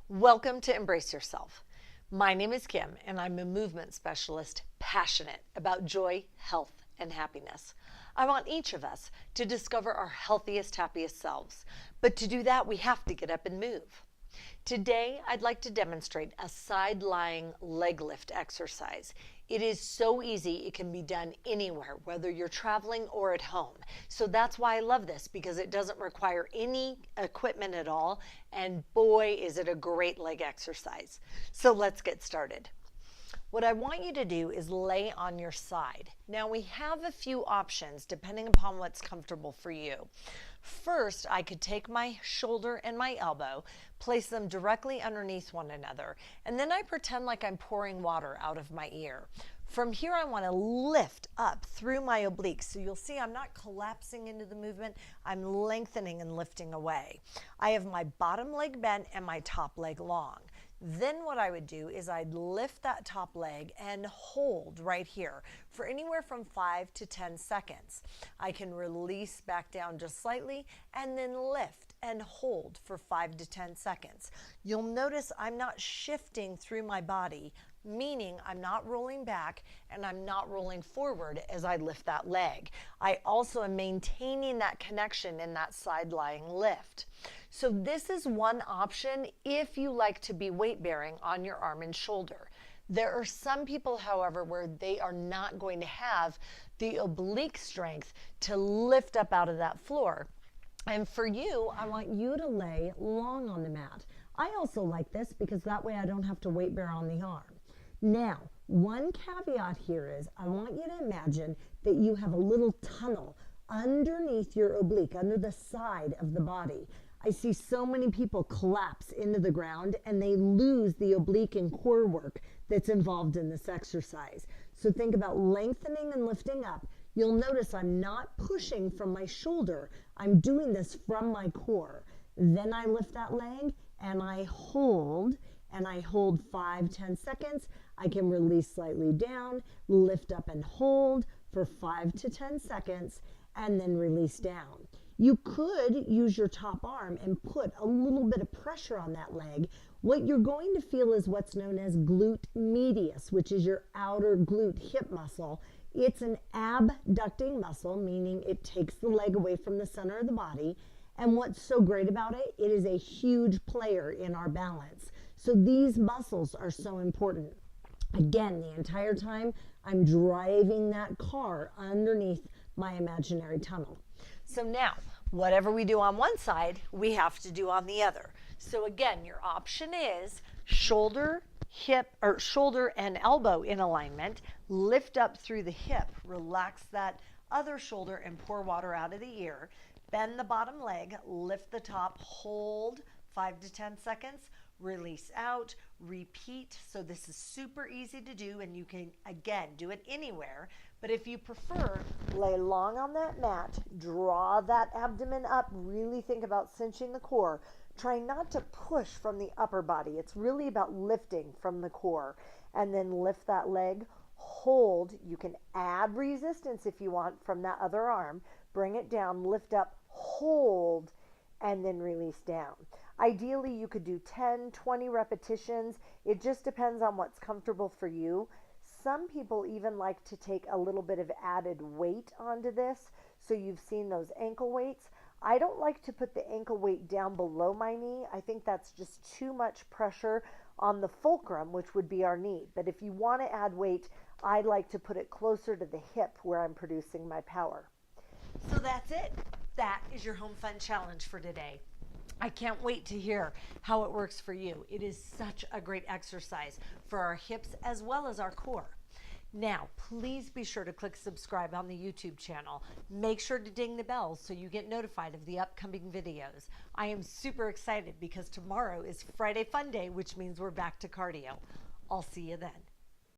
Welcome to Embrace Yourself. My name is Kim, and I'm a movement specialist passionate about joy, health, and happiness. I want each of us to discover our healthiest, happiest selves. But to do that, we have to get up and move. Today, I'd like to demonstrate a side-lying leg lift exercise. It is so easy, it can be done anywhere, whether you're traveling or at home. So that's why I love this, because it doesn't require any equipment at all, and boy, is it a great leg exercise. So let's get started. What I want you to do is lay on your side. Now we have a few options depending upon what's comfortable for you. First, I could take my shoulder and my elbow, place them directly underneath one another, and then I pretend like I'm pouring water out of my ear. From here, I want to lift up through my obliques. So you'll see I'm not collapsing into the movement, I'm lengthening and lifting away. I have my bottom leg bent and my top leg long. Then what I would do is I'd lift that top leg and hold right here for anywhere from 5 to 10 seconds. I can release back down just slightly and then lift and hold for 5 to 10 seconds. You'll notice I'm not shifting through my body, meaning I'm not rolling back and I'm not rolling forward as I lift that leg. I also am maintaining that connection in that side-lying lift. So this is one option if you like to be weight bearing on your arm and shoulder. There are some people, however, where they are not going to have the oblique strength to lift up out of that floor. And for you, I want you to lay long on the mat. I also like this because that way I don't have to weight bear on the arm. Now, one caveat here is I want you to imagine that you have a little tunnel underneath your oblique, under the side of the body. I see so many people collapse into the ground and they lose the oblique and core work that's involved in this exercise. So think about lengthening and lifting up. You'll notice I'm not pushing from my shoulder. I'm doing this from my core. Then I lift that leg and I hold 5-10 seconds. I can release slightly down, lift up and hold for 5 to 10 seconds, and then release down. You could use your top arm and put a little bit of pressure on that leg. What you're going to feel is what's known as glute medius, which is your outer glute hip muscle. It's an abducting muscle, meaning it takes the leg away from the center of the body. And what's so great about it, it is a huge player in our balance. So these muscles are so important. Again, the entire time, I'm driving that car underneath my imaginary tunnel. So now, whatever we do on one side, we have to do on the other. So again, your option is shoulder, hip, or shoulder and elbow in alignment, lift up through the hip, relax that other shoulder and pour water out of the ear, bend the bottom leg, lift the top, hold 5 to 10 seconds, release out, repeat. So this is super easy to do, and you can, again, do it anywhere. But if you prefer, lay long on that mat, draw that abdomen up, really think about cinching the core. Try not to push from the upper body. It's really about lifting from the core. And then lift that leg, hold. You can add resistance if you want from that other arm. Bring it down, lift up, hold, and then release down. Ideally, you could do 10, 20 repetitions. It just depends on what's comfortable for you. Some people even like to take a little bit of added weight onto this. So you've seen those ankle weights. I don't like to put the ankle weight down below my knee. I think that's just too much pressure on the fulcrum, which would be our knee. But if you want to add weight, I like to put it closer to the hip where I'm producing my power. So that's it. That is your Home Fun Challenge for today. I can't wait to hear how it works for you. It is such a great exercise for our hips as well as our core. Now, please be sure to click subscribe on the YouTube channel. Make sure to ding the bell so you get notified of the upcoming videos. I am super excited because tomorrow is Friday Fun Day, which means we're back to cardio. I'll see you then.